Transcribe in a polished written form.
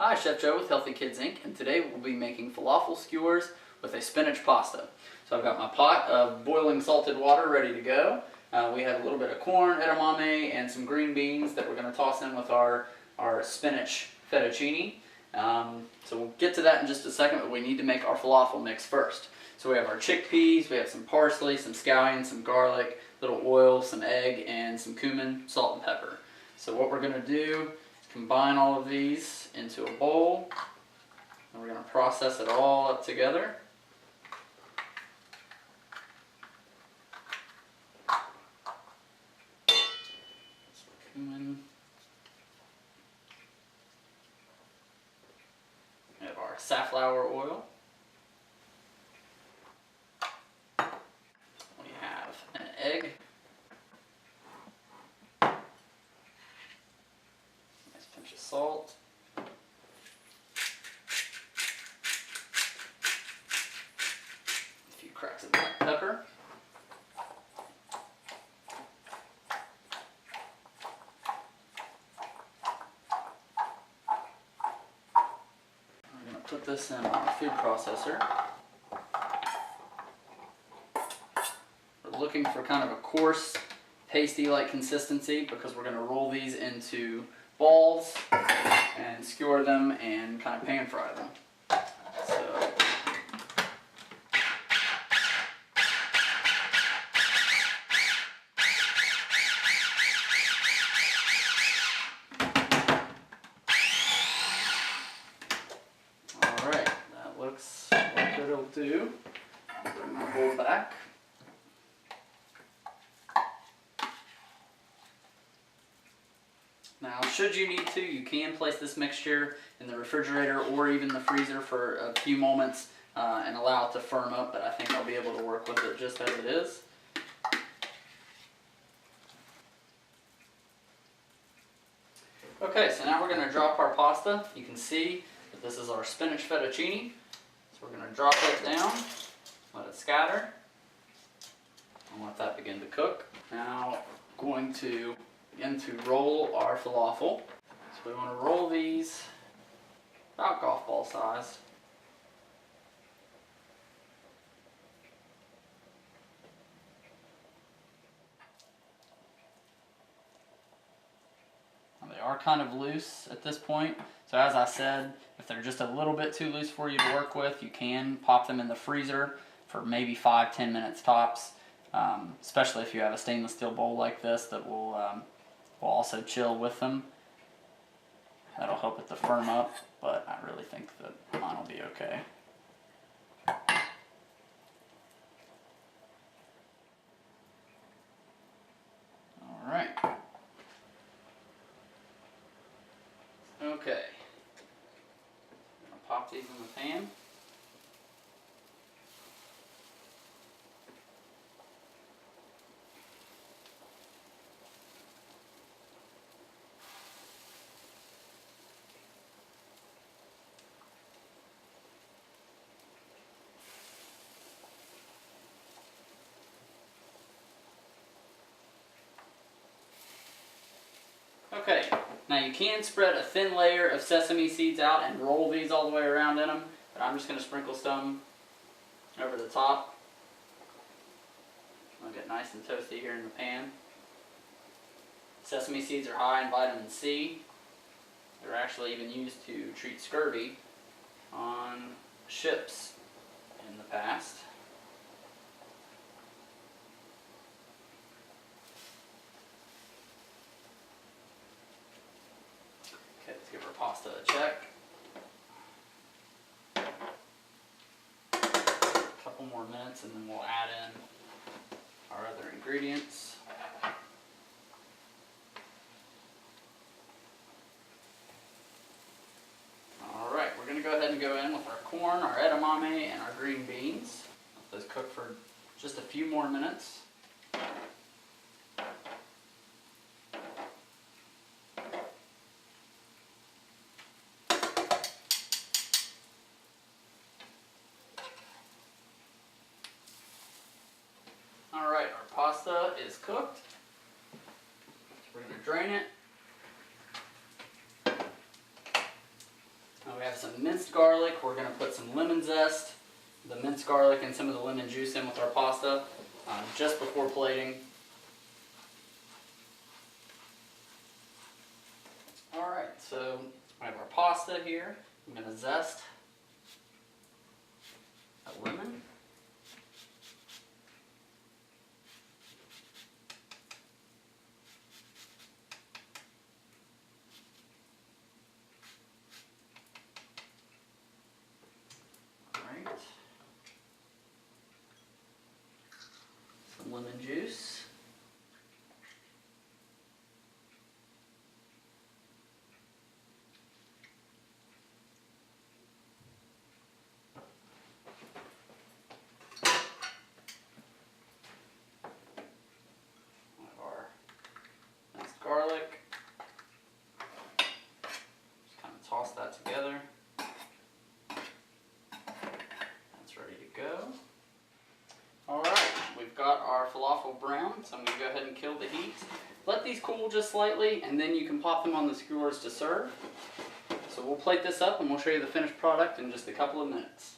Hi, Chef Joe with Healthy Kids Inc. and today we'll be making falafel skewers with a spinach pasta. So I've got my pot of boiling salted water ready to go. We have a little bit of corn, edamame, and some green beans that we're going to toss in with our spinach fettuccine. So we'll get to that in just a second, but we need to make our falafel mix first. So we have our chickpeas, we have some parsley, some scallion, some garlic, little oil, some egg, and some cumin, salt, and pepper. So what we're going to do is combine all of these into a bowl, and we're going to process it all up together. Cumin. We have our safflower oil. We have an egg. Nice pinch of salt. A few cracks of black pepper. Put this in our food processor. We're looking for kind of a coarse, pasty-like consistency because we're going to roll these into balls and skewer them and kind of pan fry them. So, alright, that looks like it'll do. Bring my bowl back. Now, should you need to, you can place this mixture in the refrigerator or even the freezer for a few moments and allow it to firm up, but I think I'll be able to work with it just as it is. Okay, so now we're going to drop our pasta. You can see that this is our spinach fettuccine. So we're going to drop it down, let it scatter, and let that begin to cook. Now, going to begin to roll our falafel. So we want to roll these about golf ball size. Now they are kind of loose at this point, so as I said, if they're just a little bit too loose for you to work with, you can pop them in the freezer for maybe 5-10 minutes tops, especially if you have a stainless steel bowl like this that will also chill with them. That'll help it to firm up, but I really think that mine will be okay. Alright. Okay. I'm going to pop these in the pan. Okay, now you can spread a thin layer of sesame seeds out and roll these all the way around in them, but I'm just going to sprinkle some over the top. I'll get nice and toasty here in the pan. Sesame seeds are high in vitamin C. They're actually even used to treat scurvy on ships in the past. Okay, let's give our pasta a check. A couple more minutes and then we'll add in our other ingredients. Alright, we're going to go ahead and go in with our corn, our edamame, and our green beans. Let those cook for just a few more minutes. Alright, our pasta is cooked. So we're going to drain it. We have some minced garlic. We're going to put some lemon zest, the minced garlic, and some of the lemon juice in with our pasta just before plating. Alright, so I have our pasta here. I'm going to zest a lemon. Alright. Some lemon juice. Garlic. Just kind of toss that together. That's ready to go. Alright, we've got our falafel brown, so I'm going to go ahead and kill the heat. Let these cool just slightly, and then you can pop them on the skewers to serve. So we'll plate this up and we'll show you the finished product in just a couple of minutes.